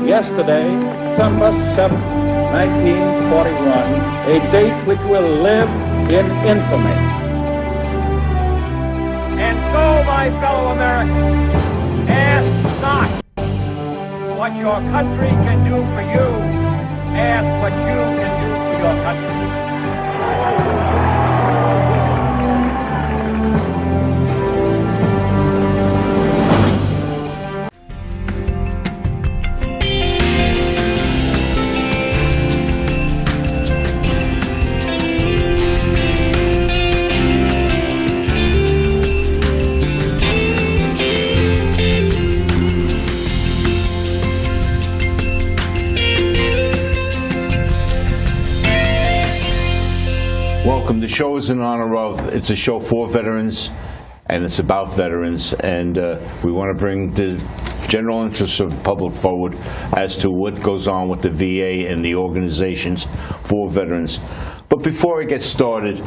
yesterday, December 7, 1941, a date which will live in infamy. And so, my fellow Americans, ask not what your country can do for you, ask what you can do for your country. Welcome. The show is in honor of, it's a show for veterans, and it's about veterans, and we want to bring the general interests of the public forward as to what goes on with the VA and the organizations for veterans. But before I get started,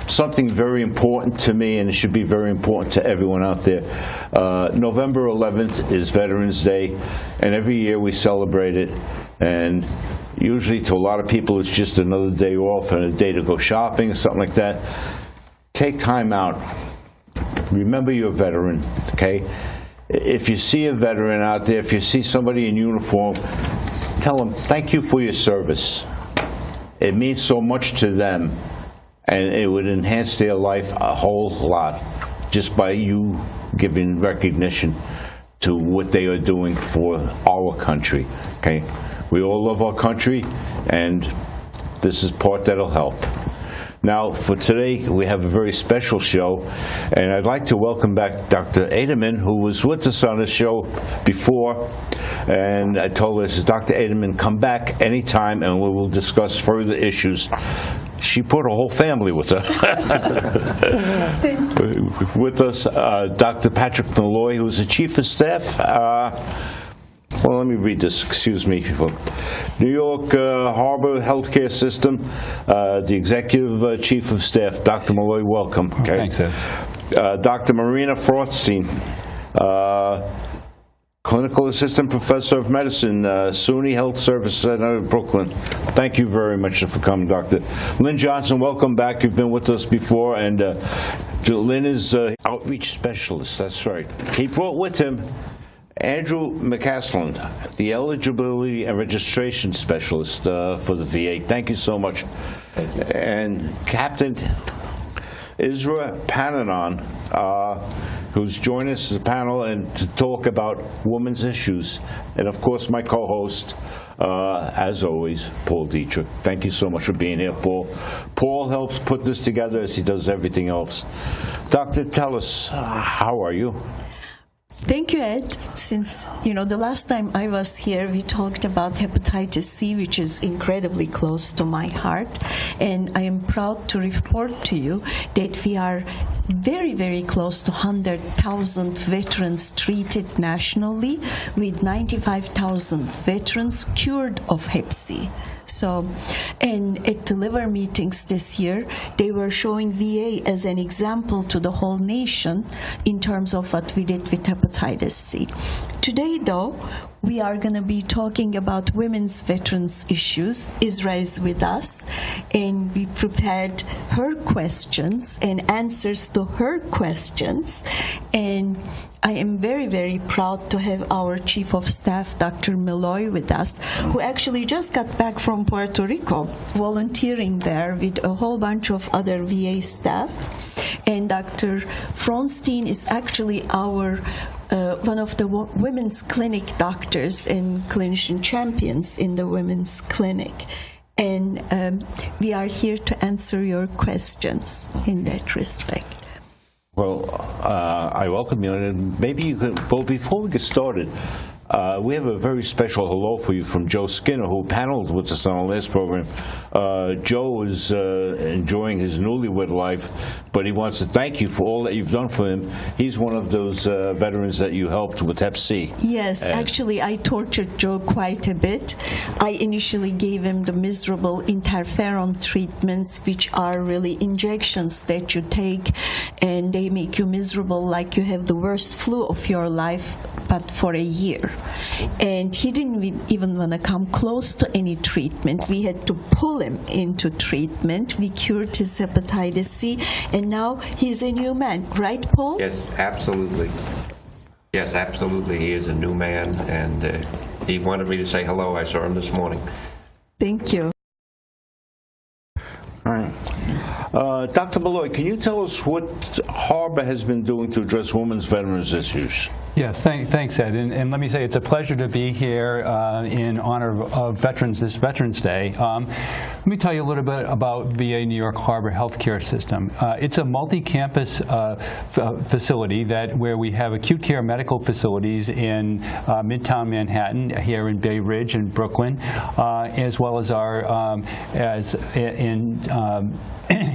something very important to me, and it should be very important to everyone out there. November 11th is Veterans Day, and every year we celebrate it, and usually to a lot of people it's just another day off and a day to go shopping or something like that. Take time out. Remember your veteran, okay? If you see a veteran out there, if you see somebody in uniform, tell them thank you for your service. It means so much to them, and it would enhance their life a whole lot just by you giving recognition to what they are doing for our country, okay? We all love our country, and this is part that'll help. Now, for today, we have a very special show, and I'd like to welcome back Dr. Aytaman, who was with us on the show before, and I told her, I said, Dr. Aytaman, come back anytime, and we will discuss further issues. She brought her whole family with her. With us, Dr. Patrick Molloy, who's the Chief of Staff. Well, let me read this, excuse me. New York Harbor Healthcare System, the Executive Chief of Staff, Dr. Molloy, welcome. Okay. Thanks, Ed. Dr. Fronshtein, Clinical Assistant Professor of Medicine, SUNY Health Service Center in Brooklyn. Thank you very much for coming, Doctor. Lynn Johnson, welcome back. You've been with us before, and Lynn is Outreach Specialist, that's right. He brought with him Andrew McCasland, the Eligibility and Registration Specialist for the VA. Thank you so much. Thank you. And Captain Isra Pananon, who's joined us as a panel and to talk about women's issues. And of course, my co-host, as always, Paul Dietrich. Thank you so much for being here, Paul. Paul helps put this together as he does everything else. Doctor, tell us, how are you? Thank you, Ed. Since, the last time I was here, we talked about hepatitis C, which is incredibly close to my heart. And I am proud to report to you that we are very, very close to 100,000 veterans treated nationally, with 95,000 veterans cured of Hep C. So, and at the liver meetings this year, they were showing VA as an example to the whole nation in terms of what we did with hepatitis C. Today, though, we are going to be talking about women's veterans issues. Isra is with us, and we prepared her questions and answers to her questions. And I am very, very proud to have our Chief of Staff, Dr. Malloy, with us, who actually just got back from Puerto Rico, volunteering there with a whole bunch of other VA staff. And Dr. Fronshtein is actually our one of the women's clinic doctors and clinician champions in the women's clinic. And we are here to answer your questions in that respect. Well, I welcome you, and maybe you could, well, before we get started, we have a very special hello for you from Joe Skinner, who paneled with us on our last program. Joe is enjoying his newlywed life, but he wants to thank you for all that you've done for him. He's one of those veterans that you helped with Hep C. Yes, actually, I tortured Joe quite a bit. I initially gave him the miserable interferon treatments, which are really injections that you take, and they make you miserable like you have the worst flu of your life, but for a year. And he didn't even want to come close to any treatment. We had to pull him into treatment. We cured his hepatitis C, and now he's a new man. Right, Paul? Yes, absolutely. Yes, absolutely. He is a new man, and he wanted me to say hello. I saw him this morning. Thank you. All right. Dr. Malloy, can you tell us what Harbor has been doing to address women's veterans issues? Yes, thanks, Ed. And let me say it's a pleasure to be here in honor of veterans, this Veterans Day. Let me tell you a little bit about VA New York Harbor Healthcare System. It's a multi-campus facility where we have acute care medical facilities in Midtown Manhattan, here in Bay Ridge and Brooklyn, as well as our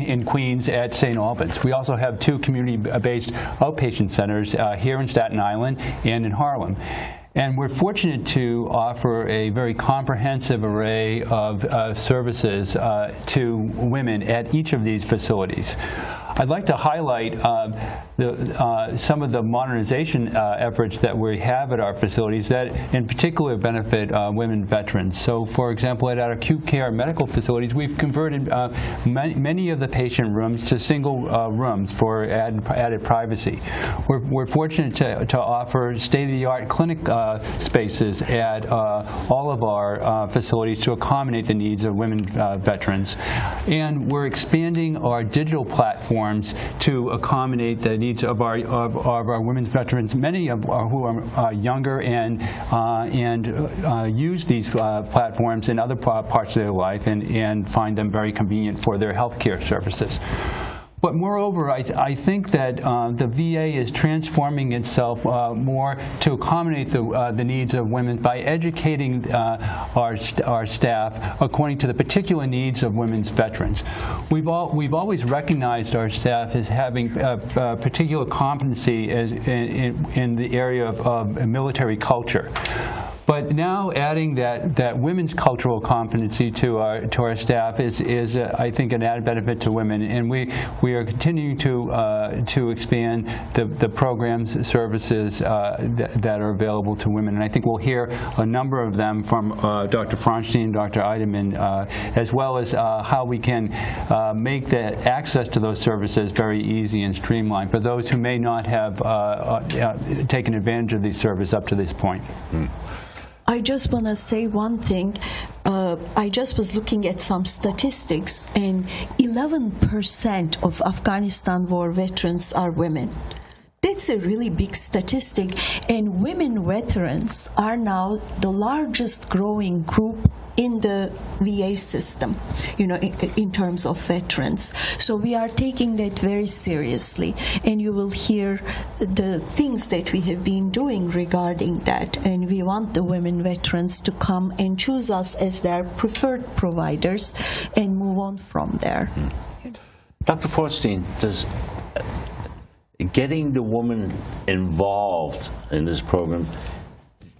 in Queens at St. Albans. We also have two community-based outpatient centers here in Staten Island and in Harlem. And we're fortunate to offer a very comprehensive array of services to women at each of these facilities. I'd like to highlight some of the modernization efforts that we have at our facilities that in particular benefit women veterans. So for example, at our acute care medical facilities, we've converted many of the patient rooms to single rooms for added privacy. We're fortunate to offer state-of-the-art clinic spaces at all of our facilities to accommodate the needs of women veterans. And we're expanding our digital platforms to accommodate the needs of our women's veterans, many of who are younger and use these platforms in other parts of their life and find them very convenient for their health care services. But moreover, I think that the VA is transforming itself more to accommodate the needs of women by educating our staff according to the particular needs of women's veterans. We've always recognized our staff as having a particular competency in the area of military culture. But now adding that women's cultural competency to our staff is I think an added benefit to women, and we are continuing to expand the programs, services that are available to women, and I think we'll hear a number of them from Dr. Fronshtein, Dr. Aytaman, as well as how we can make the access to those services very easy and streamlined for those who may not have taken advantage of these services up to this point. I just want to say one thing. I just was looking at some statistics, and 11% of Afghanistan war veterans are women. That's a really big statistic, and women veterans are now the largest growing group in the VA system, in terms of veterans. So we are taking that very seriously, and you will hear the things that we have been doing regarding that, and we want the women veterans to come and choose us as their preferred providers and move on from there. Dr. Fronshtein, does getting the woman involved in this program,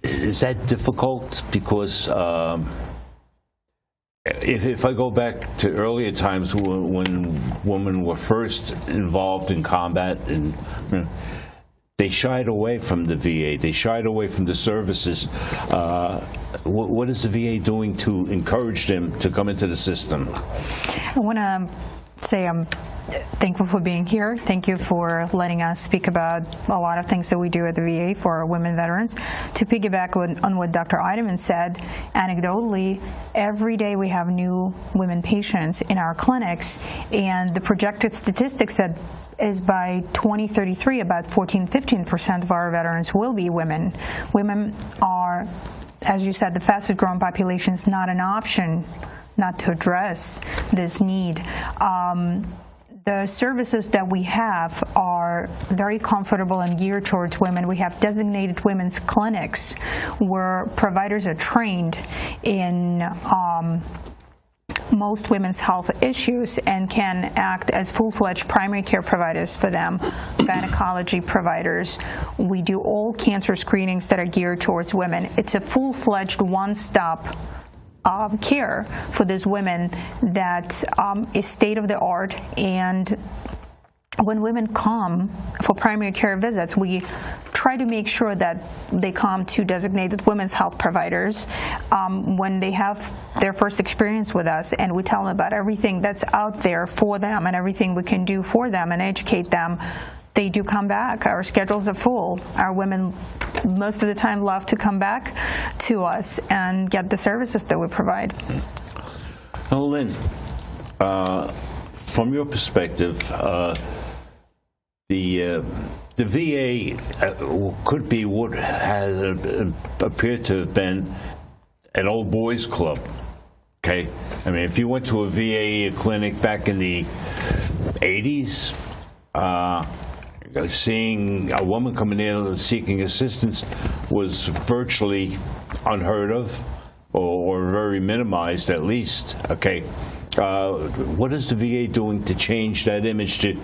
is that difficult? Because if I go back to earlier times when women were first involved in combat, and they shied away from the VA, they shied away from the services. What is the VA doing to encourage them to come into the system? I want to say I'm thankful for being here. Thank you for letting us speak about a lot of things that we do at the VA for our women veterans. To piggyback on what Dr. Aytaman said, anecdotally, every day we have new women patients in our clinics, and the projected statistics is by 2033, about 14–15% of our veterans will be women. Women are, as you said, the fastest growing population. Is not an option not to address this need. The services that we have are very comfortable and geared towards women. We have designated women's clinics where providers are trained in most women's health issues and can act as full-fledged primary care providers for them, gynecology providers. We do all cancer screenings that are geared towards women. It's a full-fledged one-stop care for these women that is state-of-the-art. And when women come for primary care visits, we try try to make sure that they come to designated women's health providers when they have their first experience with us, and we tell them about everything that's out there for them and everything we can do for them and educate them. They do come back. Our schedules are full. Our women, most of the time, love to come back to us and get the services that we provide. Now, Lynn, from your perspective, the VA could be what has appeared to have been an old boys club. Okay, I mean, if you went to a VA clinic back in the 80s, seeing a woman coming in seeking assistance was virtually unheard of, or very minimized at least. Okay, what is the VA doing to change that image to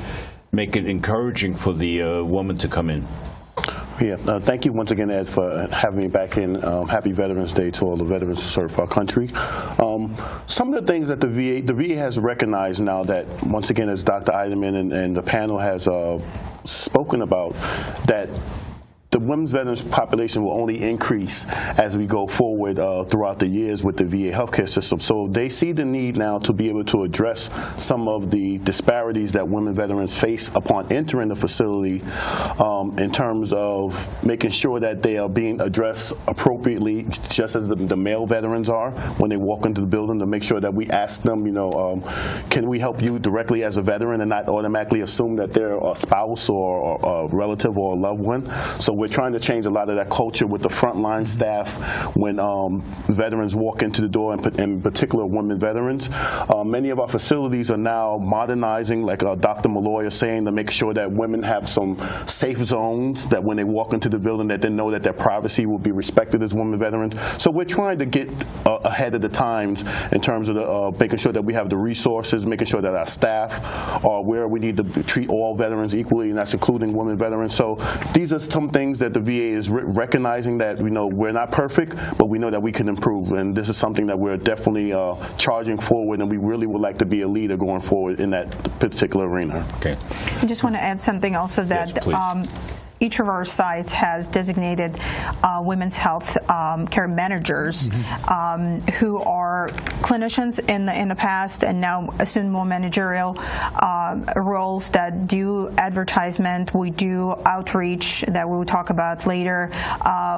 make it encouraging for the woman to come in? Yeah, thank you once again, Ed, for having me back in. Happy Veterans Day to all the veterans who serve our country. Some of the things that the VA has recognized now that, once again, as Dr. Aytaman and the panel has spoken about, that the women's veterans population will only increase as we go forward throughout the years with the VA healthcare system. So they see the need now to be able to address some of the disparities that women veterans face upon entering the facility in terms of making sure that they are being addressed appropriately, just as the male veterans are when they walk into the building, to make sure that we ask them, can we help you directly as a veteran and not automatically assume that they're a spouse or a relative or a loved one. So we're trying to change a lot of that culture with the frontline staff when veterans walk into the door, in particular women veterans. Many of our facilities are now modernizing, like Dr. Malloy is saying, to make sure that women have some safe zones, that when they walk into the building that they know that their privacy will be respected as women veterans. So we're trying to get ahead of the times in terms of making sure that we have the resources, making sure that our staff are where we need to treat all veterans equally, and that's including women veterans. So these are some things that the VA is recognizing, that we're not perfect, but we know that we can improve, and this is something that we're definitely charging forward, and we really would like to be a leader going forward in that particular arena. Okay. I just want to add something also, that yes, each of our sites has designated women's health care managers who are clinicians in the past and now assume more managerial roles that do advertisement. We do outreach that we will talk about later.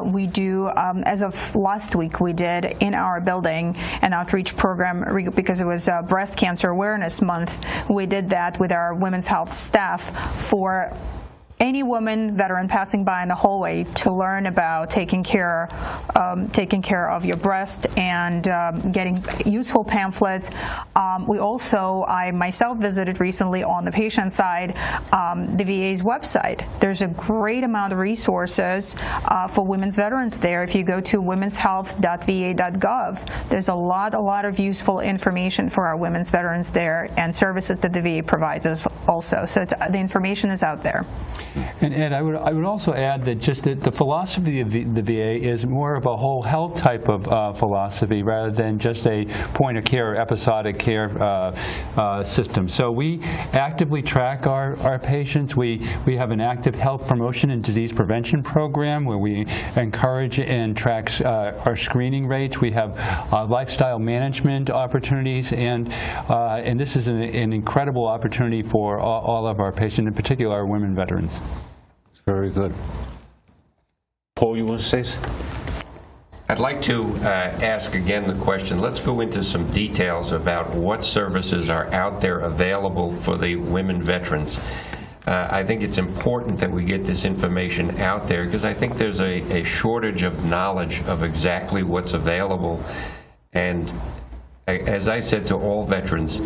We do, as of last week, we did in our building an outreach program because it was Breast Cancer Awareness Month. We did that with our women's health staff for any woman veteran passing by in the hallway to learn about taking care of your breast and getting useful pamphlets. We also, I myself visited recently on the patient side, the VA's website. There's a great amount of resources for women's veterans there. If you go to womenshealth.va.gov, there's a lot of useful information for our women's veterans there, and services that the VA provides us also. So the information is out there. And Ed, I would also add that just the philosophy of the VA is more of a whole health type of philosophy rather than just a point of care, episodic care system. So we actively track our patients. We have an active health promotion and disease prevention program where we encourage and track our screening rates. We have lifestyle management opportunities, and this is an incredible opportunity for all of our patients, in particular our women veterans. Very good. Paul, you want to say something? I'd like to ask again the question. Let's go into some details about what services are out there available for the women veterans. I think it's important that we get this information out there because I think there's a shortage of knowledge of exactly what's available. And as I said to all veterans,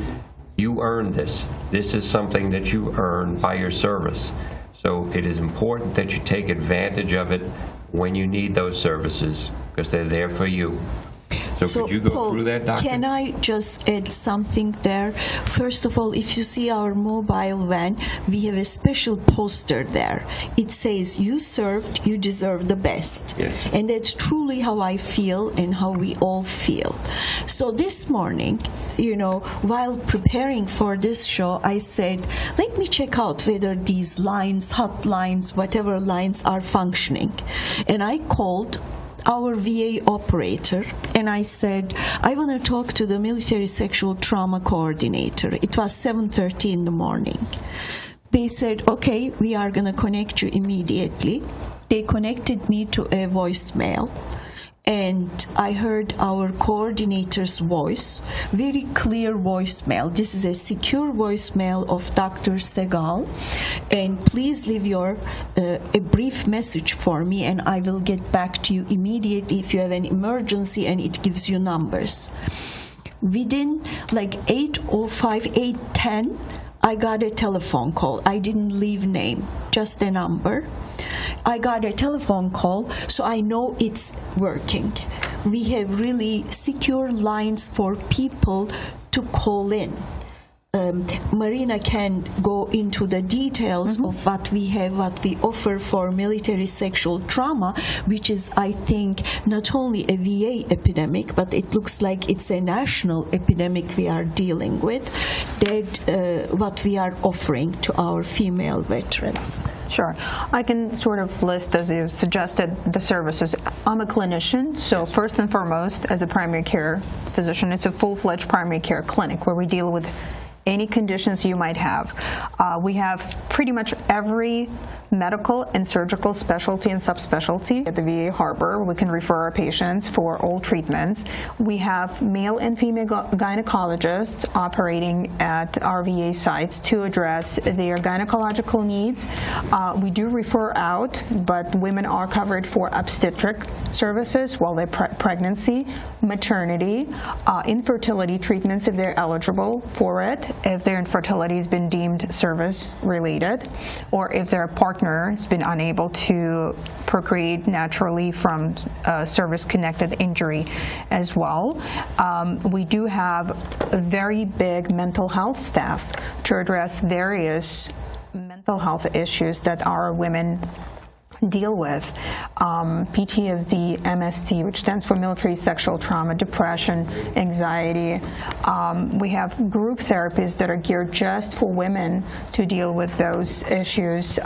you earn this. This is something that you earn by your service. So it is important that you take advantage of it when you need those services, because they're there for you. So could you go Paul, through that, Doctor? Can I just add something there? First of all, if you see our mobile van, we have a special poster there. It says, "You served, you deserve the best." Yes. And that's truly how I feel and how we all feel. So this morning, while preparing for this show, I said, let me check out whether these lines, hotlines, whatever lines are functioning. And I called our VA operator and I said, I want to talk to the military sexual trauma coordinator. It was 7:30 in the morning. They said, okay, we are going to connect you immediately. They connected me to a voicemail. And I heard our coordinator's voice, very clear voicemail. This is a secure voicemail of Dr. Segal. And please leave a brief message for me, and I will get back to you immediately if you have an emergency, and it gives you numbers. Within like 8:05, 8:10, I got a telephone call. I didn't leave name, just a number. I got a telephone call, so I know it's working. We have really secure lines for people to call in. Marina can go into the details of what we have, what we offer for military sexual trauma, which is, I think, not only a VA epidemic, but it looks like it's a national epidemic we are dealing with, that what we are offering to our female veterans. Sure. I can sort of list, as you suggested, the services. I'm a clinician, so first and foremost, as a primary care physician, it's a full-fledged primary care clinic where we deal with any conditions you might have. We have pretty much every medical and surgical specialty and subspecialty at the VA Harbor. We can refer our patients for all treatments. We have male and female gynecologists operating at our VA sites to address their gynecological needs. We do refer out, but women are covered for obstetric services while they're pregnancy, maternity, infertility treatments if they're eligible for it, if their infertility has been deemed service-related, or if their partner has been unable to procreate naturally from service-connected injury as well. We do have a very big mental health staff to address various mental health issues that our women deal with. PTSD, MST, which stands for military sexual trauma, depression, anxiety. We have group therapies that are geared just for women to deal with those issues.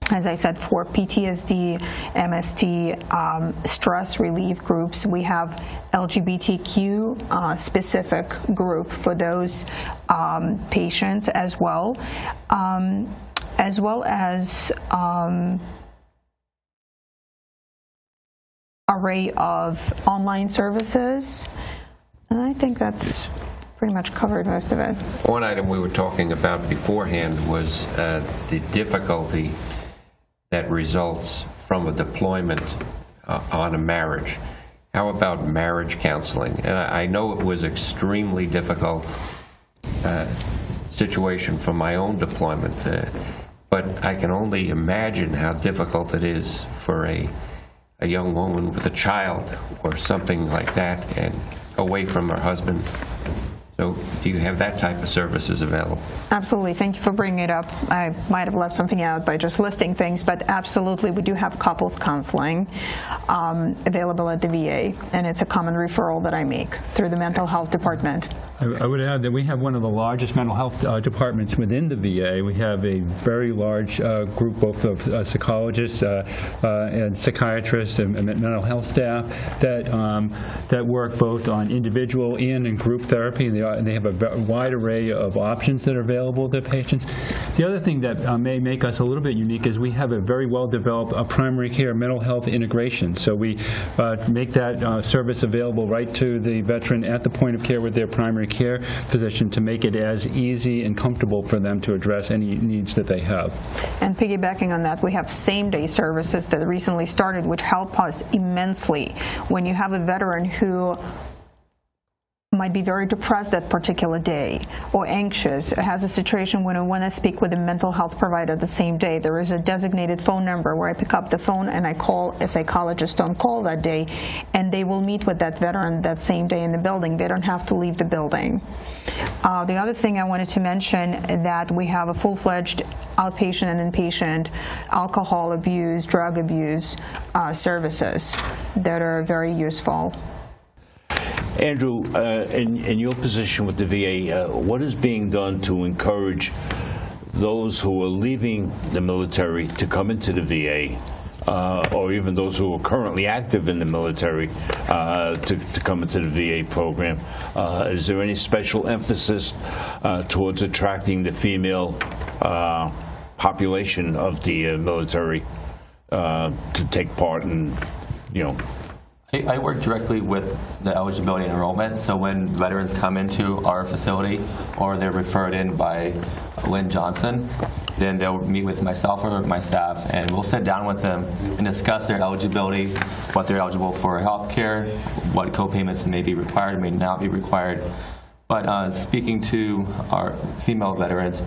As I said, for PTSD, MST, stress relief groups, we have LGBTQ specific group for those patients as well as array of online services. And I think that's pretty much covered most of it. One item we were talking about beforehand was the difficulty that results from a deployment on a marriage. How about marriage counseling? And I know it was extremely difficult situation for my own deployment, but I can only imagine how difficult it is for a young woman with a child or something like that and away from her husband. So do you have that type of services available? Absolutely. Thank you for bringing it up. I might have left something out by just listing things, but absolutely we do have couples counseling available at the VA, and it's a common referral that I make through the mental health department. I would add that we have one of the largest mental health departments within the VA. We have a very large group both of psychologists and psychiatrists and mental health staff that work both on individual and in group therapy, and they have a wide array of options that are available to patients. The other thing that may make us a little bit unique is we have a very well-developed primary care mental health integration. So we make that service available right to the veteran at the point of care with their primary care physician to make it as easy and comfortable for them to address any needs that they have. And piggybacking on that, we have same-day services that recently started, which help us immensely when you have a veteran who might be very depressed that particular day or anxious, has a situation when I want to speak with a mental health provider the same day. There is a designated phone number where I pick up the phone and I call a psychologist on call that day, and they will meet with that veteran that same day in the building. They don't have to leave the building. The other thing I wanted to mention that we have a full-fledged outpatient and inpatient alcohol abuse, drug abuse services that are very useful. Andrew, in your position with the VA, what is being done to encourage those who are leaving the military to come into the VA, or even those who are currently active in the military to come into the VA program? Is there any special emphasis towards attracting the female population of the military to take part in, I work directly with the eligibility enrollment, so when veterans come into our facility or they're referred in by Lynn Johnson, then they'll meet with myself or my staff, and we'll sit down with them and discuss their eligibility, what they're eligible for health care, what co-payments may be required, may not be required. But speaking to our female veterans,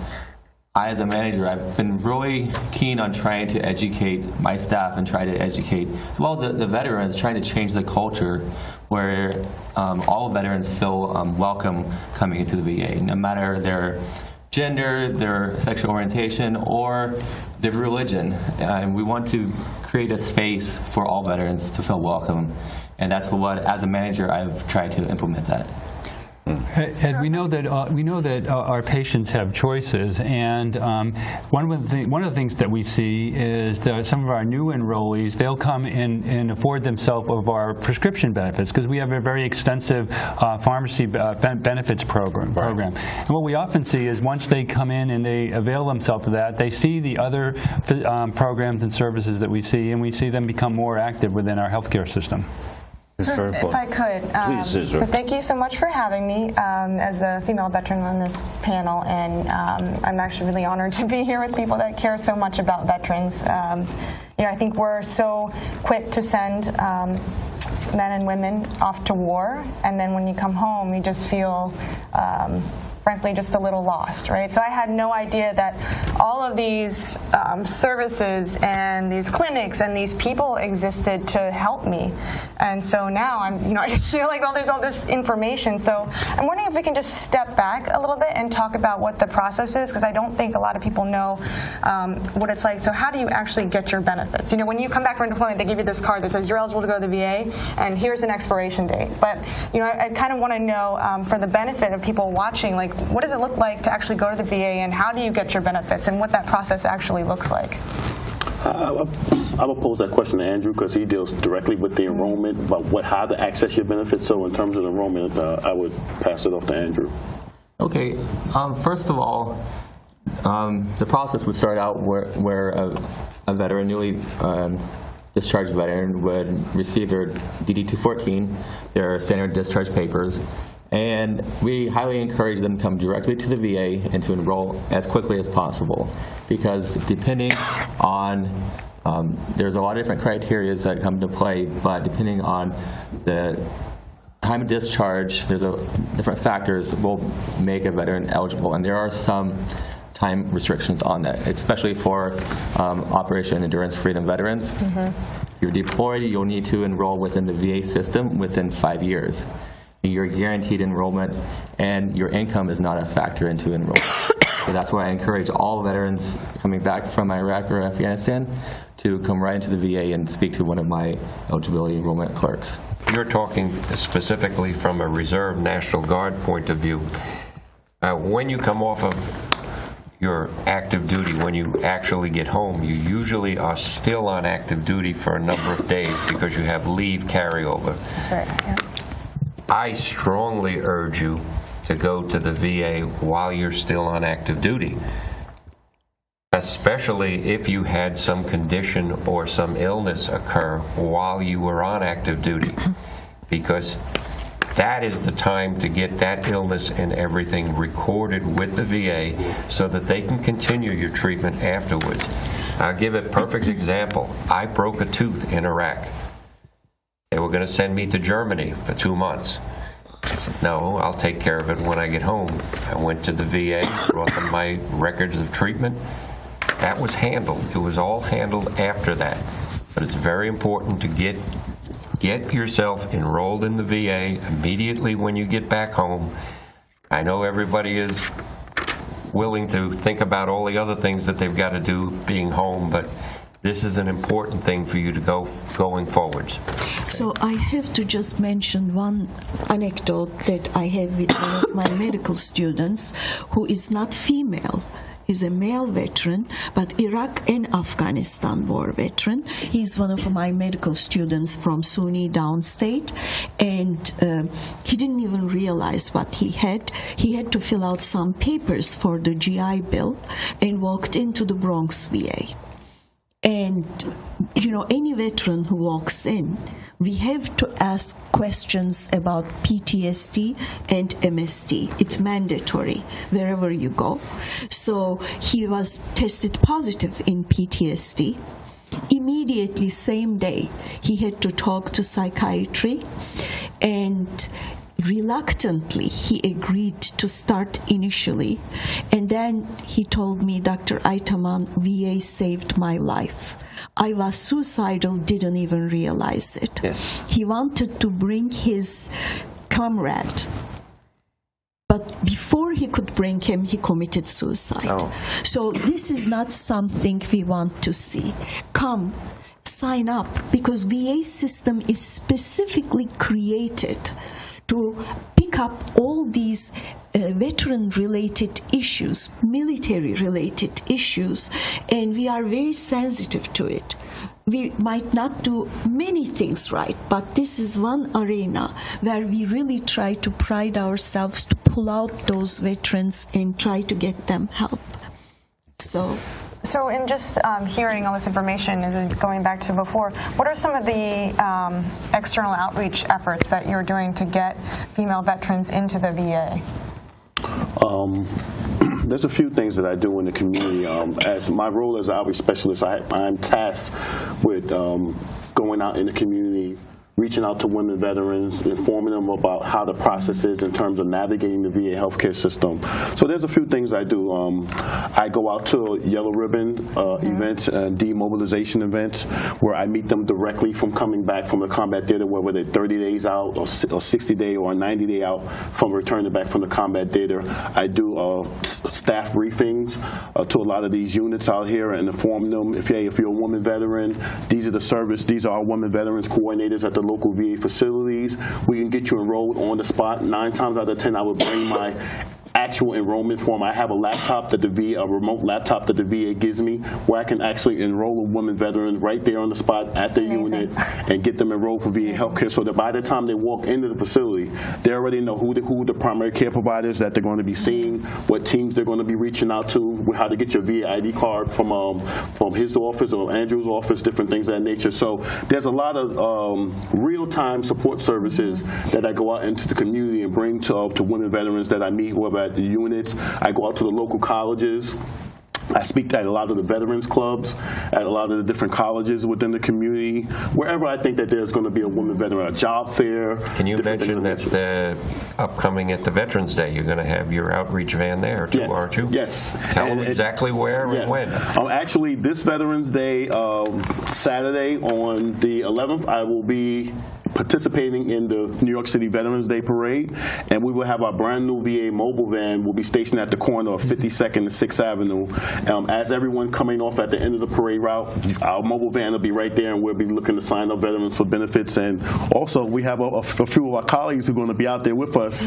I, as a manager, I've been really keen on trying to educate my staff and try to educate, as well, the veterans, trying to change the culture where all veterans feel welcome coming into the VA, no matter their gender, their sexual orientation, or their religion. And we want to create a space for all veterans to feel welcome. And that's what, as a manager, I've tried to implement that. Ed, we know that our patients have choices, and one of the things that we see is that some of our new enrollees, they'll come in and afford themselves of our prescription benefits, because we have a very extensive pharmacy benefits program. And what we often see is once they come in and they avail themselves of that, they see the other programs and services that we see, and we see them become more active within our healthcare system. If I could, Please, Isra. thank you so much for having me as a female veteran on this panel, and I'm actually really honored to be here with people that care so much about veterans. I think we're so quick to send men and women off to war, and then when you come home, you just feel frankly just a little lost, right? So I had no idea that all of these services and these clinics and these people existed to help me. And so now I just feel like, well, there's all this information. So I'm wondering if we can just step back a little bit and talk about what the process is, because I don't think a lot of people know what it's like. So how do you actually get your benefits? When you come back from deployment, they give you this card that says you're eligible to go to the VA, and here's an expiration date. But I kind of want to know, for the benefit of people watching, like, what does it look like to actually go to the VA, and how do you get your benefits, and what that process actually looks like? I will pose that question to Andrew, because he deals directly with the enrollment, about how to access your benefits. So in terms of enrollment, I would pass it off to Andrew. Okay. First of all, the process would start out where a veteran, newly discharged veteran, would receive their DD-214, their standard discharge papers. And we highly encourage them to come directly to the VA and to enroll as quickly as possible, because depending on, there's a lot of different criteria that come into play, but depending on the time of discharge, there's different factors will make a veteran eligible, and there are some time restrictions on that, especially for Operation Endurance Freedom veterans. If you're deployed, you'll need to enroll within the VA system within 5 years. You're guaranteed enrollment, and your income is not a factor into enrollment. So that's why I encourage all veterans coming back from Iraq or Afghanistan to come right into the VA and speak to one of my eligibility enrollment clerks. You're talking specifically from a Reserve National Guard point of view. When you come off of your active duty, when you actually get home, you usually are still on active duty for a number of days because you have leave carryover. That's right. Yeah. I strongly urge you to go to the VA while you're still on active duty, especially if you had some condition or some illness occur while you were on active duty, because that is the time to get that illness and everything recorded with the VA so that they can continue your treatment afterwards. I'll give a perfect example. I broke a tooth in Iraq. They were going to send me to Germany for 2 months. I said, no, I'll take care of it when I get home. I went to the VA, brought them my records of treatment. That was handled. It was all handled after that. But it's very important to get yourself enrolled in the VA immediately when you get back home. I know everybody is willing to think about all the other things that they've got to do being home, but this is an important thing for you to going forwards. So I have to just mention one anecdote that I have with one of my medical students who is not female. He's a male veteran, but Iraq and Afghanistan war veteran. He's one of my medical students from SUNY downstate, and he didn't even realize what he had. He had to fill out some papers for the GI Bill and walked into the Bronx VA. And, you know, any veteran who walks in, we have to ask questions about PTSD and MST. It's mandatory wherever you go. So he was tested positive in PTSD. Immediately, same day, he had to talk to psychiatry, and reluctantly, he agreed to start initially, and then he told me, Dr. Aytaman, VA saved my life. I was suicidal, didn't even realize it. Yes. He wanted to bring his comrade, but before he could bring him, he committed suicide. Oh. So this is not something we want to see. Come, sign up, because VA system is specifically created to pick up all these veteran-related issues, military-related issues, and we are very sensitive to it. We might not do many things right, but this is one arena where we really try to pride ourselves to pull out those veterans and try to get them help. So in just hearing all this information, is it going back to before, what are some of the external outreach efforts that you're doing to get female veterans into the VA? There's a few things that I do in the community. As my role as an outreach specialist, I'm tasked with going out in the community, reaching out to women veterans, informing them about how the process is in terms of navigating the VA healthcare system. So there's a few things I do. I go out to yellow ribbon events and demobilization events where I meet them directly from coming back from the combat theater, whether they're 30 days out or 60 day or 90 day out from returning back from the combat theater. I do staff briefings to a lot of these units out here and inform them, if you're a woman veteran, these are our women veterans coordinators at the local VA facilities. We can get you enrolled on the spot. 9 times out of 10, I would bring my actual enrollment form. I have a laptop that a remote laptop that the VA gives me, where I can actually enroll a woman veteran right there on the spot at the unit and get them enrolled for VA healthcare, so that by the time they walk into the facility, they already know who the primary care providers that they're going to be seeing, what teams they're going to be reaching out to, how to get your VA ID card from his office or Andrew's office, different things of that nature. So there's a lot of real-time support services that I go out into the community and bring to women veterans that I meet, whether at the units. I go out to the local colleges. I speak at a lot of the veterans clubs, at a lot of the different colleges within the community, wherever I think that there's going to be a woman veteran, a job fair. Can you mention that the upcoming at the Veterans Day, you're going to have your outreach van there too, aren't you? Yes. Tell them exactly where and when. Actually, this Veterans Day, Saturday on the 11th, I will be participating in the New York City Veterans Day Parade, and we will have our brand new VA mobile van will be stationed at the corner of 52nd and 6th Avenue. As everyone coming off at the end of the parade route, our mobile van will be right there, and we'll be looking to sign up veterans for benefits. And also, we have a few of our colleagues who are going to be out there with us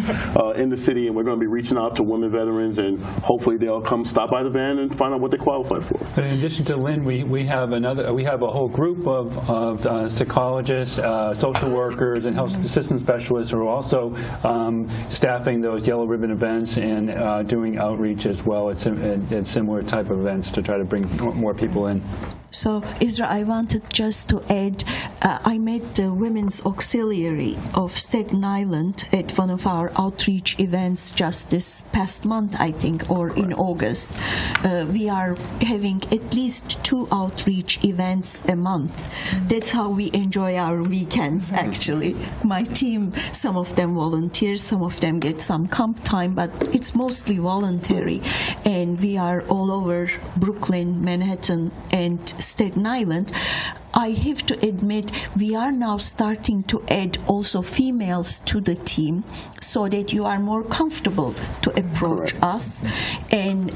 in the city, and we're going to be reaching out to women veterans, and hopefully they'll come stop by the van and find out what they qualify for. But in addition to Lynn, we have a whole group of psychologists, social workers, and health system specialists who are also staffing those yellow ribbon events and doing outreach as well at similar type of events to try to bring more people in. So, Isra, I wanted just to add, I met the Women's Auxiliary of Staten Island at one of our outreach events just this past month, I think, or in August. We are having at least 2 outreach events a month. That's how we enjoy our weekends, actually. My team, some of them volunteer, some of them get some comp time, but it's mostly voluntary. And we are all over Brooklyn, Manhattan, and Staten Island. I have to admit, we are now starting to add also females to the team so that you are more comfortable to approach us. And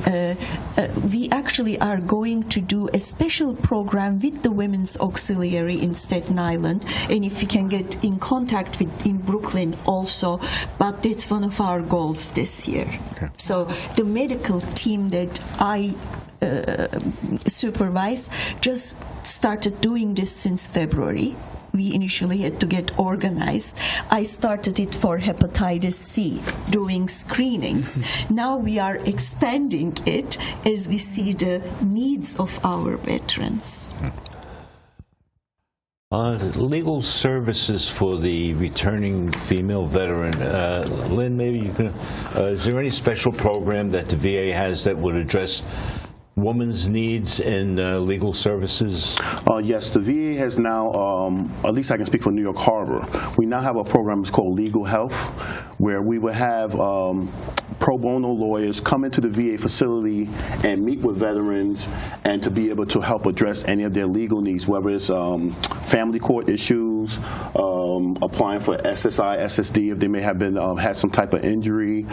we actually are going to do a special program with the Women's Auxiliary in Staten Island. And if we can get in contact with in Brooklyn also, but that's one of our goals this year. Okay. So the medical team that I supervise just started doing this since February. We initially had to get organized. I started it for hepatitis C, doing screenings. Now we are expanding it as we see the needs of our veterans. Legal services for the returning female veteran. Lynn, maybe you can, is there any special program that the VA has that would address women's needs in legal services? Yes, the VA has now, at least I can speak for New York Harbor, we now have a program that's called Legal Health, where we will have pro bono lawyers come into the VA facility and meet with veterans and to be able to help address any of their legal needs, whether it's family court issues, applying for SSI, SSD if they may have been had some type of injury,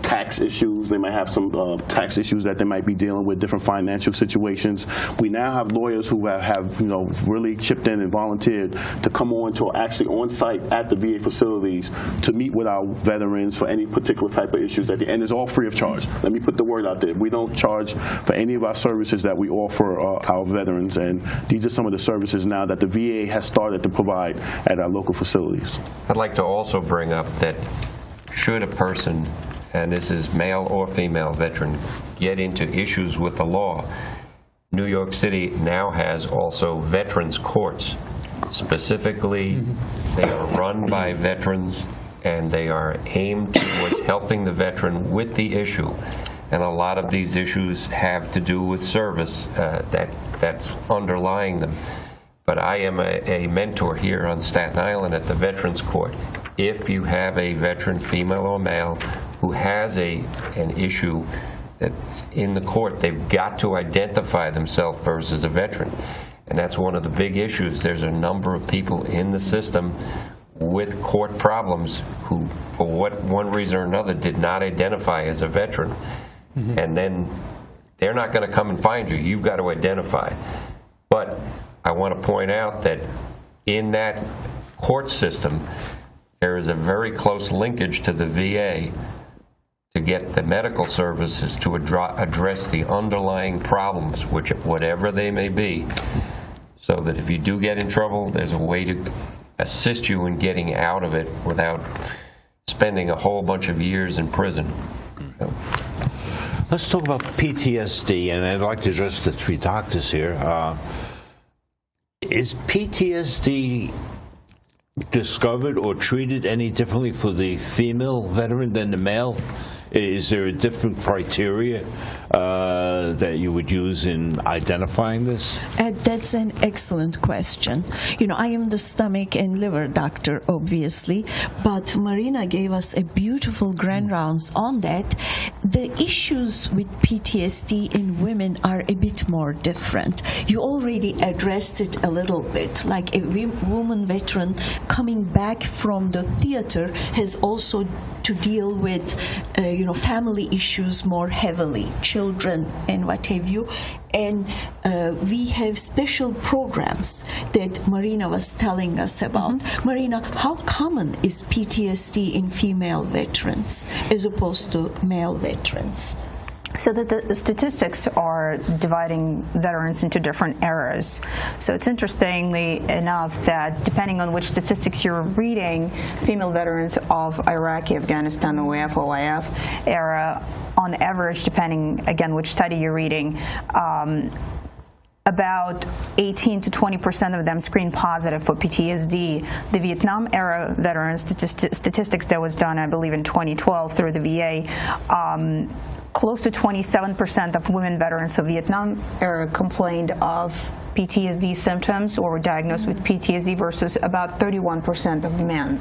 tax issues. They might have some tax issues that they might be dealing with, different financial situations. We now have lawyers who have really chipped in and volunteered to come on to actually on site at the VA facilities to meet with our veterans for any particular type of issues. And it's all free of charge. Let me put the word out there. We don't charge for any of our services that we offer our veterans, and these are some of the services now that the VA has started to provide at our local facilities. I'd like to also bring up that should a person, and this is male or female veteran, get into issues with the law, New York City now has also veterans courts. Specifically, they are run by veterans and they are aimed towards helping the veteran with the issue. And a lot of these issues have to do with service that's underlying them. But I am a mentor here on Staten Island at the Veterans Court. If you have a veteran, female or male, who has an issue that in the court, they've got to identify themselves first as a veteran. And that's one of the big issues. There's a number of people in the system with court problems who, for one reason or another, did not identify as a veteran. And then they're not going to come and find you. You've got to identify. But I want to point out that in that court system, there is a very close linkage to the VA to get the medical services to address the underlying problems, whatever they may be, so that if you do get in trouble, there's a way to assist you in getting out of it without spending a whole bunch of years in prison. So. Let's talk about PTSD, and I'd like to address the 3 doctors here. Is PTSD discovered or treated any differently for the female veteran than the male? Is there a different criteria that you would use in identifying this? That's an excellent question. I am the stomach and liver doctor, obviously, but Marina gave us a beautiful grand rounds on that. The issues with PTSD in women are a bit more different. You already addressed it a little bit, like a woman veteran coming back from the theater has also to deal with family issues more heavily, children and what have you. And we have special programs that Marina was telling us about. Marina, how common is PTSD in female veterans as opposed to male veterans? So the statistics are dividing veterans into different eras. So it's interestingly enough that depending on which statistics you're reading, female veterans of Iraqi, Afghanistan, OIF era, on average, depending, again, which study you're reading, about 18 to 20% of them screened positive for PTSD. The Vietnam era veteran statistics that was done, I believe, in 2012 through the VA, close to 27% of women veterans of Vietnam era complained of PTSD symptoms or were diagnosed with PTSD versus about 31% of men.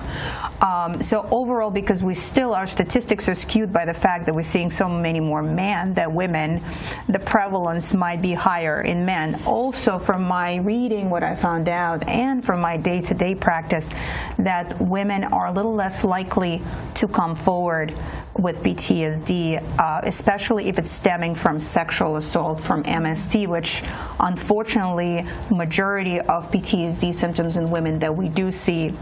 So overall, because our statistics are skewed by the fact that we're seeing so many more men than women, the prevalence might be higher in men. Also, from my reading, what I found out, and from my day-to-day practice, that women are a little less likely to come forward with PTSD, especially if it's stemming from sexual assault, from MST, which unfortunately majority of PTSD symptoms in women that we do see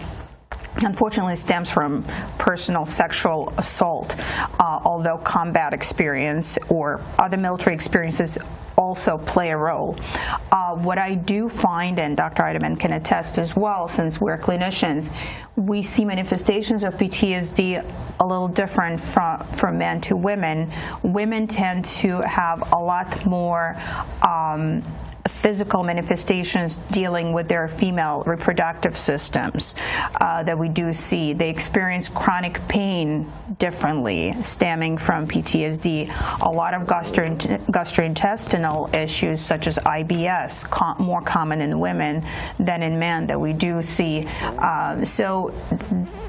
unfortunately stems from personal sexual assault, although combat experience or other military experiences also play a role. What I do find, and Dr. Aytaman can attest as well, since we're clinicians, we see manifestations of PTSD a little different from men to women. Women tend to have a lot more physical manifestations dealing with their female reproductive systems that we do see. They experience chronic pain differently stemming from PTSD. A lot of gastrointestinal issues such as IBS, more common in women than in men that we do see. So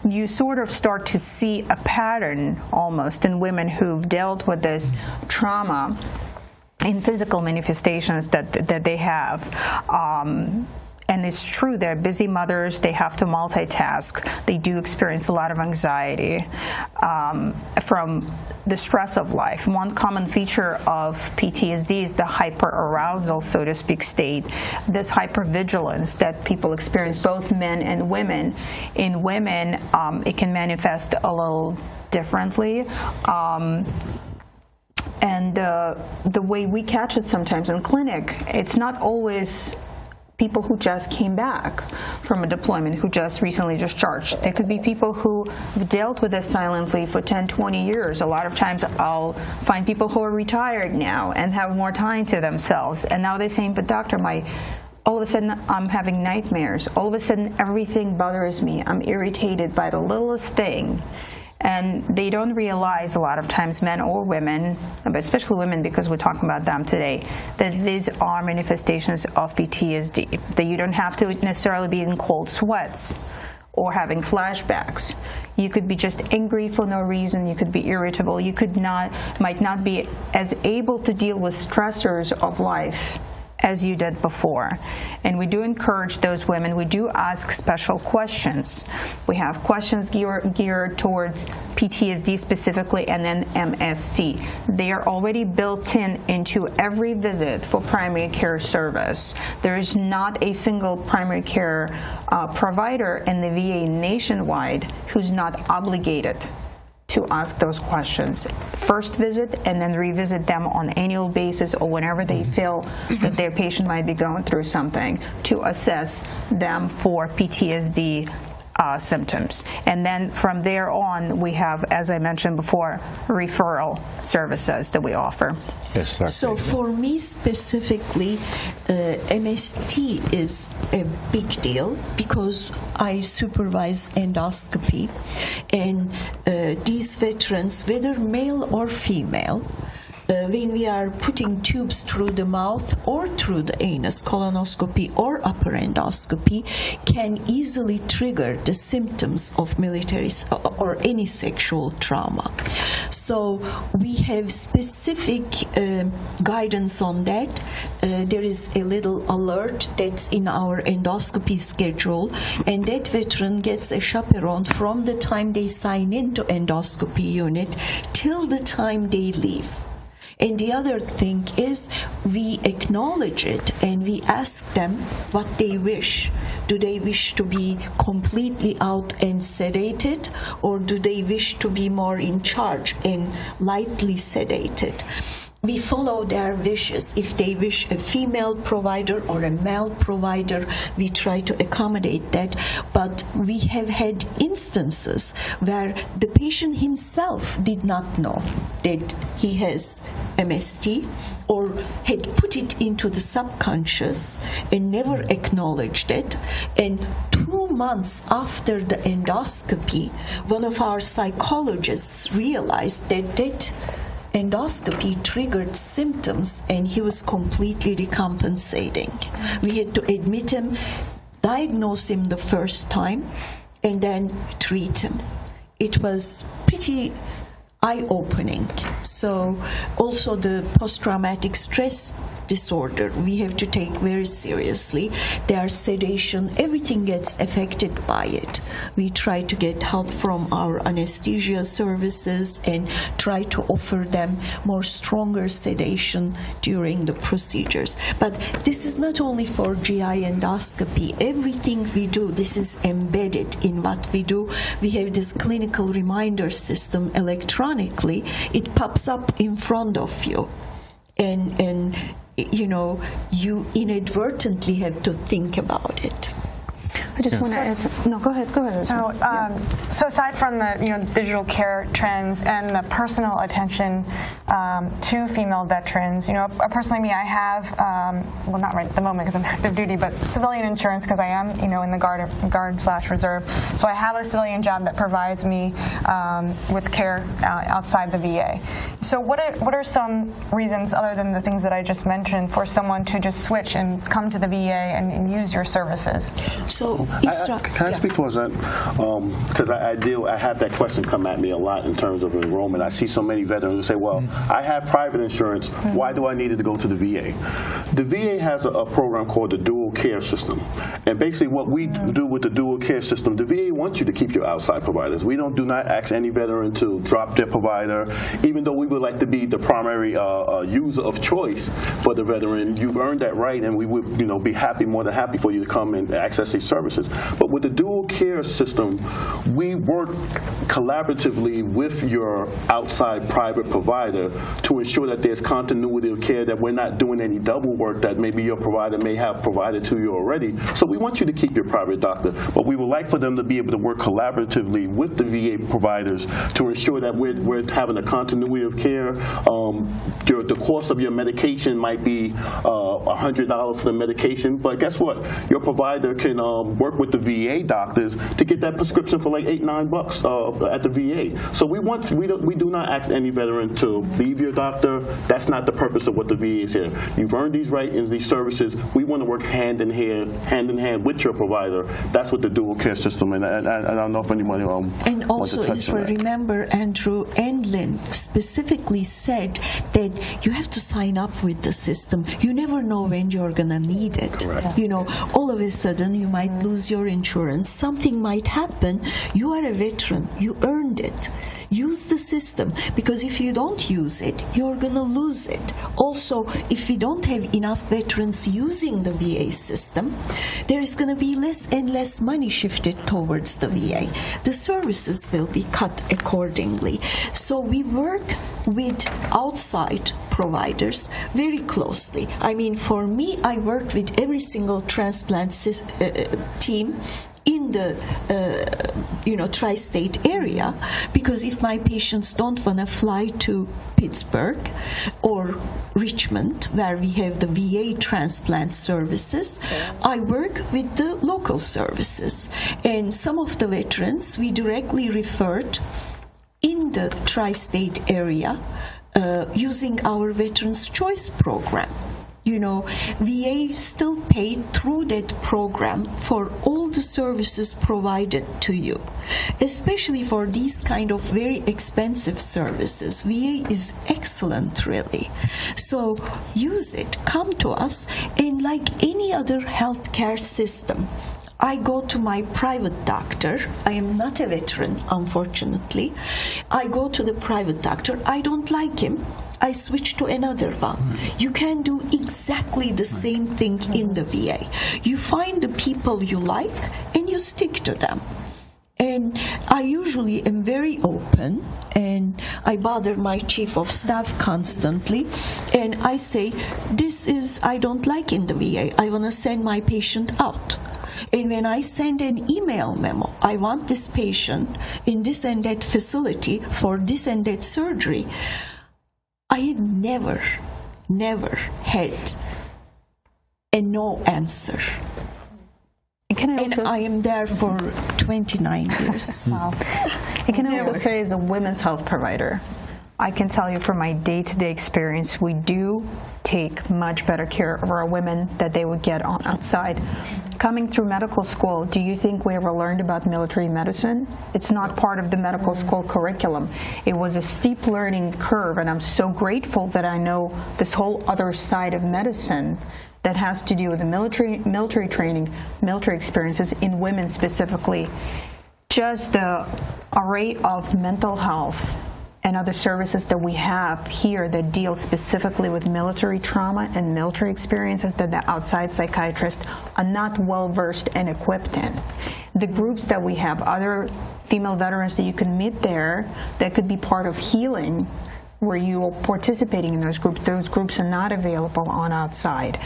you sort of start to see a pattern almost in women who've dealt with this trauma in physical manifestations that they have. And it's true, they're busy mothers, they have to multitask, they do experience a lot of anxiety from the stress of life. One common feature of PTSD is the hyperarousal, so to speak, state, this hypervigilance that people experience, both men and women. In women, it can manifest a little differently. And the way we catch it sometimes in clinic, it's not always people who just came back from a deployment, who just recently discharged. It could be people who have dealt with this silently for 10, 20 years. A lot of times I'll find people who are retired now and have more time to themselves. And now they're saying, but doctor, all of a sudden I'm having nightmares. All of a sudden everything bothers me. I'm irritated by the littlest thing. And they don't realize a lot of times, men or women, but especially women because we're talking about them today, that these are manifestations of PTSD, that you don't have to necessarily be in cold sweats or having flashbacks. You could be just angry for no reason, you could be irritable, you might not be as able to deal with stressors of life as you did before. And we do encourage those women, we do ask special questions. We have questions geared towards PTSD specifically and then MST. They are already built into every visit for primary care service. There is not a single primary care provider in the VA nationwide who's not obligated to ask those questions. First visit and then revisit them on an annual basis or whenever they feel that their patient might be going through something to assess them for PTSD symptoms. And then from there on, we have, as I mentioned before, referral services that we offer. Yes, Dr. So for me specifically, MST is a big deal because I supervise endoscopy, and these veterans, whether male or female, when we are putting tubes through the mouth or through the anus, colonoscopy or upper endoscopy, can easily trigger the symptoms of military or any sexual trauma. So we have specific guidance on that. There is a little alert that's in our endoscopy schedule, and that veteran gets a chaperone from the time they sign into endoscopy unit till the time they leave. And the other thing is we acknowledge it and we ask them what they wish. Do they wish to be completely out and sedated, or do they wish to be more in charge and lightly sedated? We follow their wishes. If they wish a female provider or a male provider, we try to accommodate that. But we have had instances where the patient himself did not know that he has MST, or had put it into the subconscious and never acknowledged it. And 2 months after the endoscopy, one of our psychologists realized that that endoscopy triggered symptoms, and he was completely decompensating. We had to admit him, diagnose him the first time, and then treat him. It was pretty eye-opening. So also the post-traumatic stress disorder we have to take very seriously. Their sedation, everything gets affected by it. We try to get help from our anesthesia services and try to offer them more stronger sedation during the procedures. But this is not only for GI endoscopy. Everything we do, this is embedded in what we do. We have this clinical reminder system electronically. It pops up in front of you. And you know, you inadvertently have to think about it. I just want to add. No, go ahead. So, so aside from the digital care trends and the personal attention to female veterans, personally, me, I have well, not right at the moment because I'm active duty, but civilian insurance because I am in the guard/reserve. So I have a civilian job that provides me with care outside the VA. So what are some reasons other than the things that I just mentioned for someone to just switch and come to the VA and use your services? So, Isra, can I speak for that? Because I have that question come at me a lot in terms of enrollment. I see so many veterans who say, well, I have private insurance. Why do I need to go to the VA? The VA has a program called the dual care system. And basically what we do with the dual care system, the VA wants you to keep your outside providers. We do not ask any veteran to drop their provider, even though we would like to be the primary user of choice for the veteran. You've earned that right, and we would be more than happy for you to come and access these services. But with the dual care system, we work collaboratively with your outside private provider to ensure that there's continuity of care, that we're not doing any double work that maybe your provider may have provided to you already. So we want you to keep your private doctor, but we would like for them to be able to work collaboratively with the VA providers to ensure that we're having a continuity of care. The cost of your medication might be $100 for the medication, but guess what? Your provider can work with the VA doctors to get that prescription for like $8-9 at the VA. So we do not ask any veteran to leave your doctor. That's not the purpose of what the VA is here. You've earned these rights and these services. We want to work hand in hand with your provider. That's what the dual care system, and I don't know if anyone and wants also, to touch on that. Remember, Andrew and Lynn specifically said that you have to sign up with the system. You never know when you're going to need it. Correct. All of a sudden you might lose your insurance. Something might happen. You are a veteran. You earned it. Use the system, because if you don't use it, you're going to lose it. Also, if we don't have enough veterans using the VA system, there is going to be less and less money shifted towards the VA. The services will be cut accordingly. So we work with outside providers very closely. I mean, for me, I work with every single transplant team in the tri-state area, because if my patients don't want to fly to Pittsburgh or Richmond, where we have the VA transplant services, I work with the local services. And some of the veterans we directly referred in the tri-state area using our Veterans Choice program. VA still paid through that program for all the services provided to you, especially for these kind of very expensive services. VA is excellent, really. So use it, come to us, and like any other healthcare system, I go to my private doctor. I am not a veteran, unfortunately. I go to the private doctor. I don't like him. I switch to another one. You can do exactly the same thing in the VA. You find the people you like and you stick to them. And I usually am very open, and I bother my chief of staff constantly, and I say, I don't like in the VA. I want to send my patient out. And when I send an email memo, I want this patient in this and that facility for this and that surgery, I had never never had a no answer. And I am there for 29 years. Wow. I can also say, as a women's health provider, I can tell you from my day-to-day experience, we do take much better care of our women that they would get on outside. Coming through medical school, do you think we ever learned about military medicine? It's not part of the medical school curriculum. It was a steep learning curve, and I'm so grateful that I know this whole other side of medicine that has to do with the military training, military experiences in women specifically. Just the array of mental health and other services that we have here that deal specifically with military trauma and military experiences that the outside psychiatrists are not well versed and equipped in. The groups that we have, other female veterans that you can meet there that could be part of healing, where you are participating in those groups are not available on outside.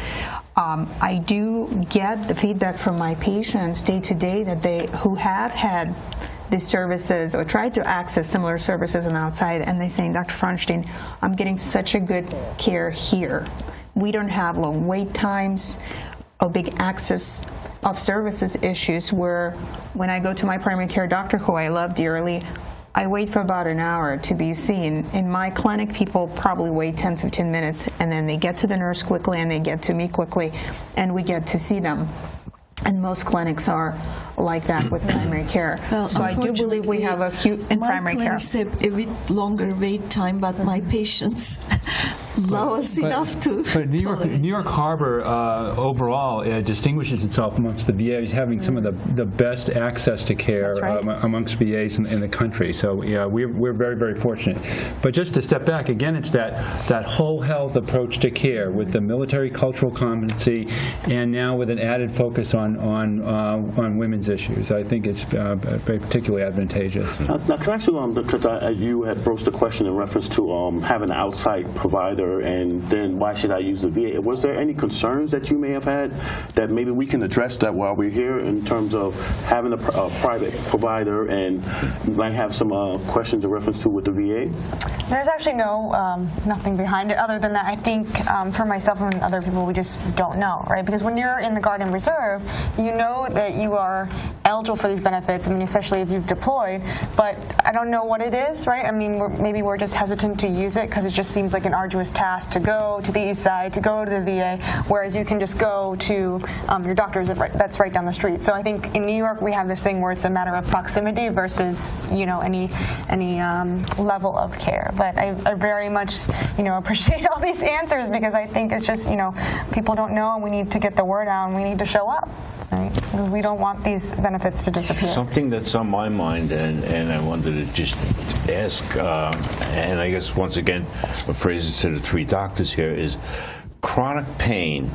I do get the feedback from my patients day to day that who have had these services or tried to access similar services on outside, and they say, Dr. Fronshtein, I'm getting such a good care here. We don't have long wait times or big access of services issues where when I go to my primary care doctor, who I love dearly, I wait for about an hour to be seen. In my clinic, people probably wait 10, 15 minutes, and then they get to the nurse quickly and they get to me quickly, and we get to see them. And most clinics are like that with primary care. Well, so I do believe we have a huge in primary care. My clinics have a bit longer wait time, but my patients love us enough to. But New York Harbor overall distinguishes itself amongst the VAs having some of the best access to care amongst VAs in the country. So yeah, we're very, very fortunate. But just to step back again, it's that whole health approach to care with the military cultural competency, and now with an added focus on women's issues. I think it's particularly advantageous. Now can I ask you, because you had broached the question in reference to having an outside provider, and then why should I use the VA? Was there any concerns that you may have had that maybe we can address that while we're here in terms of having a private provider, and you might have some questions in reference to with the VA? There's actually nothing behind it other than that I think for myself and other people, we just don't know, right? Because when you're in the Guard and Reserve, you know that you are eligible for these benefits, I mean, especially if you've deployed, but I don't know what it is, right? I mean, maybe we're just hesitant to use it because it just seems like an arduous task to go to the east side, to go to the VA, whereas you can just go to your doctor's that's right down the street. So I think in New York we have this thing where it's a matter of proximity versus, you know, any level of care. But I very much, you know, appreciate all these answers because I think it's just, you know, people don't know, and we need to get the word out, and we need to show up. Right? Because we don't want these benefits to disappear. Something that's on my mind, and I wanted to just ask, and I guess once again, a phrase to the three doctors here is chronic pain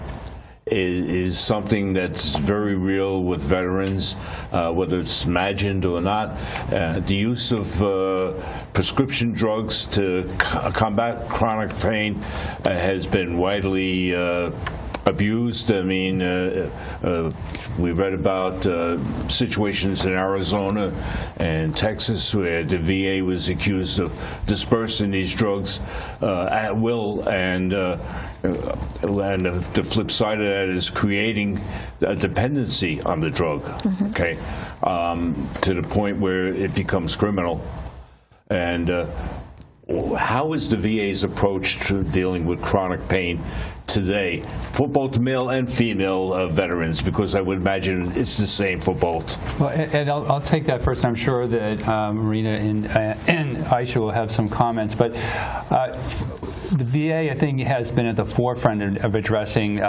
is something that's very real with veterans, whether it's imagined or not. The use of prescription drugs to combat chronic pain has been widely abused. I mean, we read about situations in Arizona and Texas where the VA was accused of dispersing these drugs at will, and the flip side of that is creating a dependency on the drug, okay, to the point where it becomes criminal. And how is the VA's approach to dealing with chronic pain today for both male and female veterans? Because I would imagine it's the same for both. Well, and I'll take that first. I'm sure that Marina and Aisha will have some comments, but the VA, I think, has been at the forefront of addressing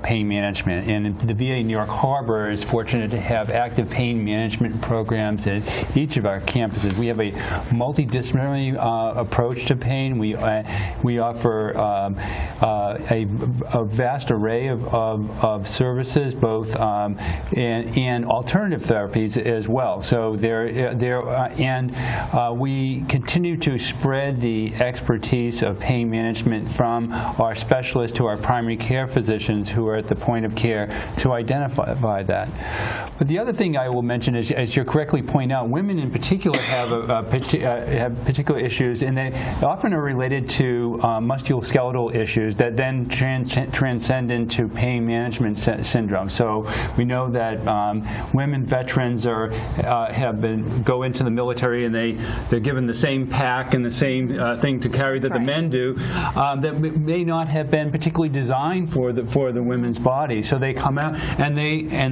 pain management, and the VA in New York Harbor is fortunate to have active pain management programs at each of our campuses. We have a multidisciplinary approach to pain. We offer a vast array of services, both and alternative therapies as well. So we continue to spread the expertise of pain management from our specialists to our primary care physicians who are at the point of care to identify that. But the other thing I will mention is, as you correctly point out, women in particular have have particular issues, and they often are related to musculoskeletal issues that then transcend into pain management syndrome. So we know that women veterans go into the military, and they're given the same pack and the same thing to carry that the men do, that may not have been particularly designed for the women's body. So they come out and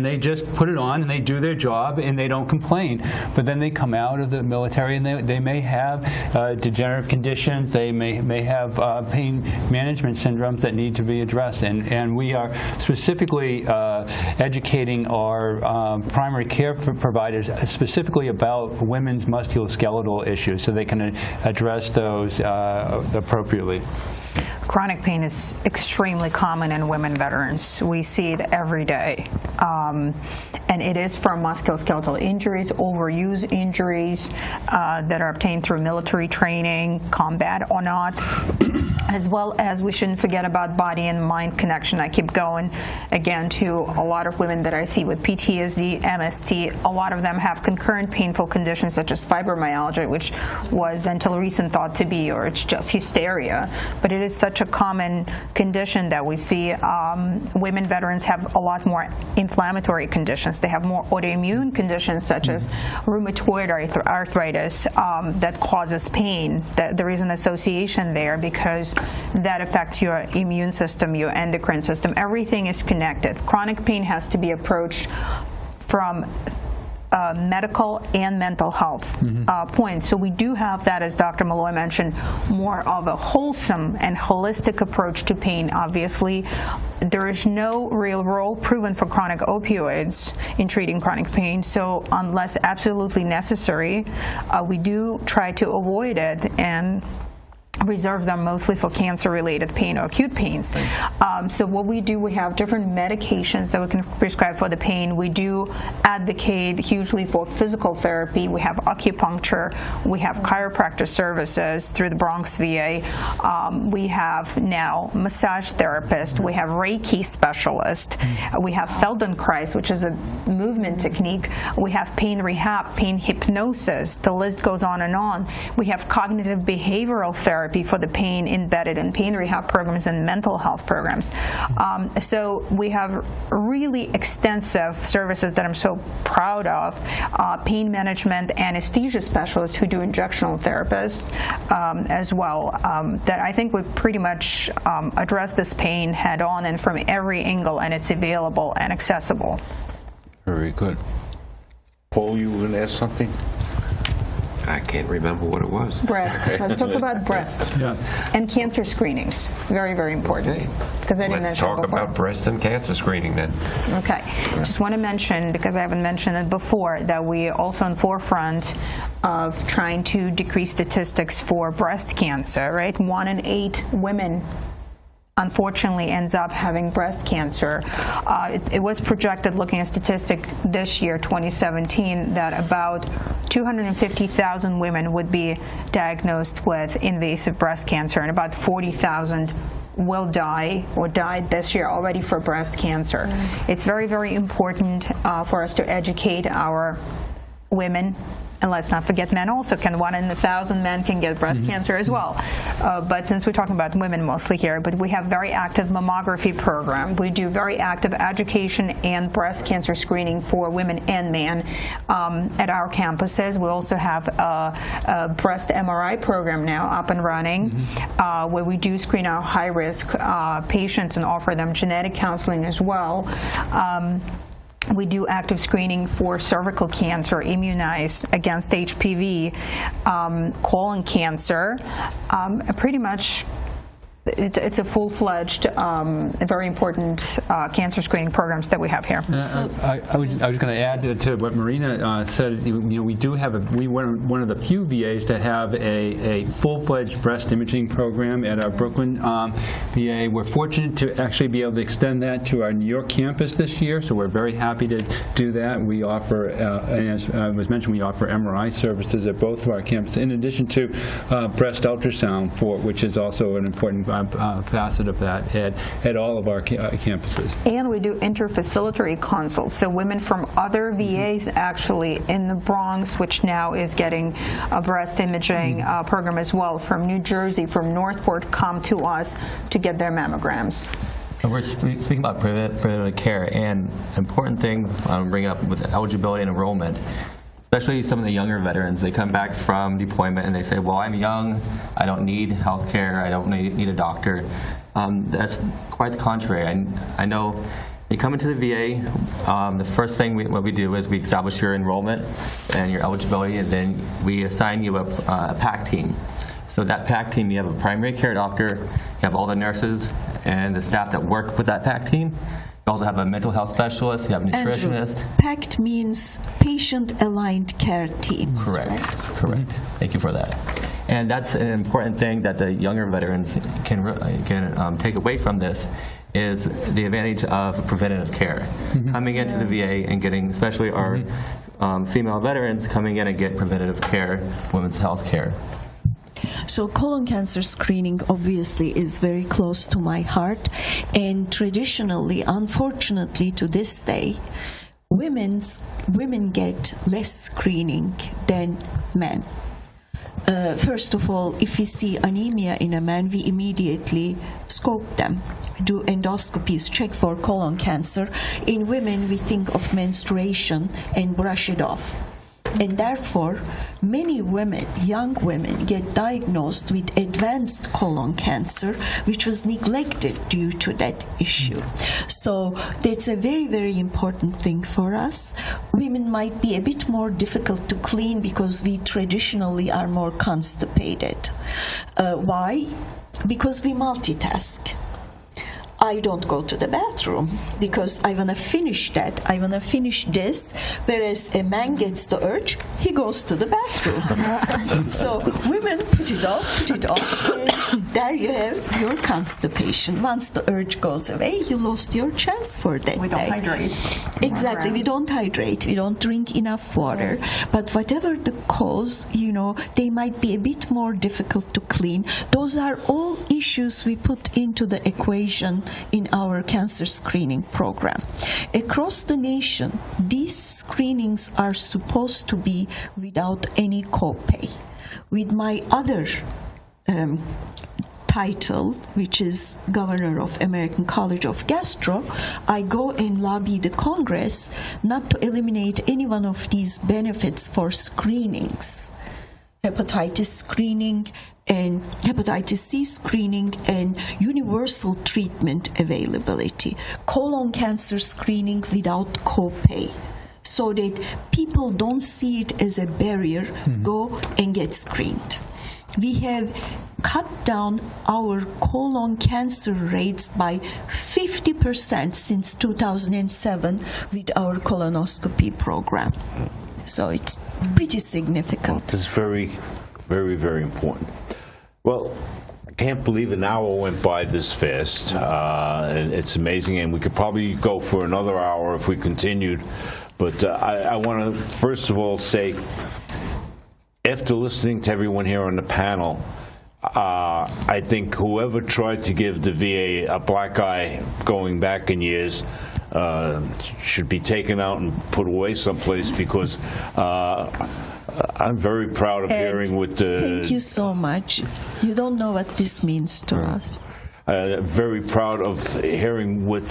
they just put it on and they do their job and they don't complain. But then they come out of the military and they may have degenerative conditions. They may have pain management syndromes that need to be addressed. And we are specifically educating our primary care providers specifically about women's musculoskeletal issues so they can address those appropriately. Chronic pain is extremely common in women veterans. We see it every day. And it is from musculoskeletal injuries, overuse injuries that are obtained through military training, combat or not, as well as we shouldn't forget about body and mind connection. I keep going again to a lot of women that I see with PTSD, MST. A lot of them have concurrent painful conditions such as fibromyalgia, which was until recent thought to be, or it's just hysteria. But it is such a common condition that we see. Women veterans have a lot more inflammatory conditions. They have more autoimmune conditions such as rheumatoid arthritis that causes pain. There is an association there because that affects your immune system, your endocrine system. Everything is connected. Chronic pain has to be approached from medical and mental health points. So we do have that, as Dr. Malloy mentioned, more of a wholesome and holistic approach to pain. Obviously, there is no real role proven for chronic opioids in treating chronic pain, so unless absolutely necessary, we do try to avoid it and reserve them mostly for cancer-related pain or acute pains. So what we do, we have different medications that we can prescribe for the pain. We do advocate hugely for physical therapy. We have acupuncture. We have chiropractor services through the Bronx VA. We have now massage therapists. We have Reiki specialists. We have Feldenkrais, which is a movement technique. We have pain rehab, pain hypnosis. The list goes on and on. We have cognitive behavioral therapy for the pain embedded in pain rehab programs and mental health programs. So we have really extensive services that I'm so proud of. Pain management, anesthesia specialists who do injectional therapists as well. That I think we pretty much address this pain head on and from every angle, and it's available and accessible. Very good. Paul, you were going to ask something? I can't remember what it was. Breast. Let's talk about breast. And cancer screenings. Very, very important. Because I didn't Let's mention talk it before. about breast and cancer screening then. Okay. Just want to mention, because I haven't mentioned it before, that we are also in forefront of trying to decrease statistics for breast cancer, right? 1 in 8 women unfortunately ends up having breast cancer. It was projected, looking at statistic this year, 2017, that about 250,000 women would be diagnosed with invasive breast cancer, and about 40,000 will die or died this year already for breast cancer. It's very, very important for us to educate our women. And let's not forget men also. 1 in 1,000 men can get breast cancer as well. But since we're talking about women mostly here, but we have very active mammography program. We do very active education and breast cancer screening for women and men at our campuses. We also have a breast MRI program now up and running where we do screen our high-risk patients and offer them genetic counseling as well. We do active screening for cervical cancer, immunize against HPV, colon cancer, pretty much it's a full-fledged, very important cancer screening programs that we have here. I was going to add to what Marina said. We do have we were one of the few VAs to have a full-fledged breast imaging program at our Brooklyn VA. We're fortunate to actually be able to extend that to our New York campus this year, so we're very happy to do that. We offer, and as was mentioned, we offer MRI services at both of our campuses, in addition to breast ultrasound, which is also an important facet of that at all of our campuses. And we do interfacilitary consults, so women from other VAs actually in the Bronx, which now is getting a breast imaging program as well, from New Jersey, from Northport, come to us to get their mammograms. We're speaking about preventative care, and an important thing I'm bringing up with eligibility and enrollment, especially some of the younger veterans. They come back from deployment and they say, well, I'm young, I don't need health care, I don't need a doctor. That's quite the contrary. I know you come into the VA, the first thing what we do is we establish your enrollment and your eligibility, and then we assign you a PAC team. So that PAC team, you have a primary care doctor, you have all the nurses and the staff that work with that PAC team. You also have a mental health specialist, you have a nutritionist. Andrew, PACT means patient-aligned care teams. Correct, right? correct. Thank you for that. And that's an important thing that the younger veterans can take away from this, is the advantage of preventative care. Coming into the VA and getting, especially our female veterans, coming in and get preventative care, women's health care. So colon cancer screening obviously is very close to my heart, and traditionally, unfortunately to this day, women get less screening than men. First of all, if we see anemia in a man, we immediately scope them, do endoscopies, check for colon cancer. In women, we think of menstruation and brush it off. And therefore, many women, young women, get diagnosed with advanced colon cancer, which was neglected due to that issue. So that's a very, very important thing for us. Women might be a bit more difficult to clean because we traditionally are more constipated. Why? Because we multitask. I don't go to the bathroom because I want to finish that. I want to finish this, whereas a man gets the urge, he goes to the bathroom. So women put it off, and there you have your constipation. Once the urge goes away, you lost your chance for that day. We don't hydrate. Exactly, we don't hydrate, we don't drink enough water. But whatever the cause, they might be a bit more difficult to clean. Those are all issues we put into the equation in our cancer screening program. Across the nation, these screenings are supposed to be without any copay. With my other title, which is Governor of American College of Gastro, I go and lobby the Congress not to eliminate any one of these benefits for screenings. Hepatitis screening and hepatitis C screening and universal treatment availability, colon cancer screening without copay, so that people don't see it as a barrier, go and get screened. We have cut down our colon cancer rates by 50% since 2007 with our colonoscopy program. So it's pretty significant. It's very, very, very important. Well, I can't believe an hour went by this fast. And it's amazing, and we could probably go for another hour if we continued. But I want to first of all say, after listening to everyone here on the panel, I think whoever tried to give the VA a black eye going back in years should be taken out and put away someplace, because I'm very proud of hearing what the... Thank you so much. You don't know what this means to us. Very proud of hearing what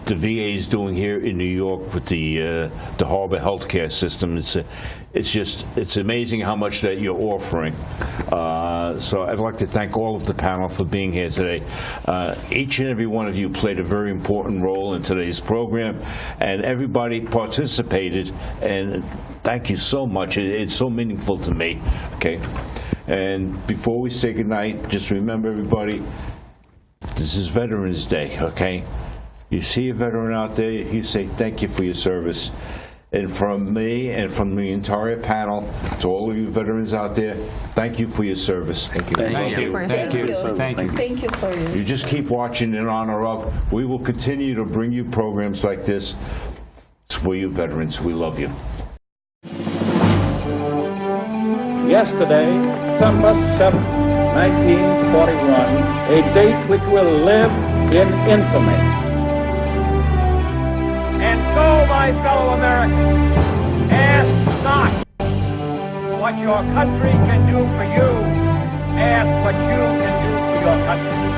the VA is doing here in New York with the Harbor Healthcare System. It's amazing how much that you're offering. So I'd like to thank all of the panel for being here today. Each and every one of you played a very important role in today's program, and everybody participated, and thank you so much. It's so meaningful to me. Okay, and before we say goodnight, just remember, everybody, This is Veterans Day, okay? You see a veteran out there, you say thank you for your service. And from me and from the entire panel, to all of you veterans out there, thank you for your service. Thank you. Thank you. Thank you. Thank you. Thank you for your. You just keep watching in honor of. We will continue to bring you programs like this for you veterans. We love you. Yesterday, December 7, 1941, a date which will live in infamy. And so, my fellow Americans, ask not what your country can do for you, ask what you can do for your country.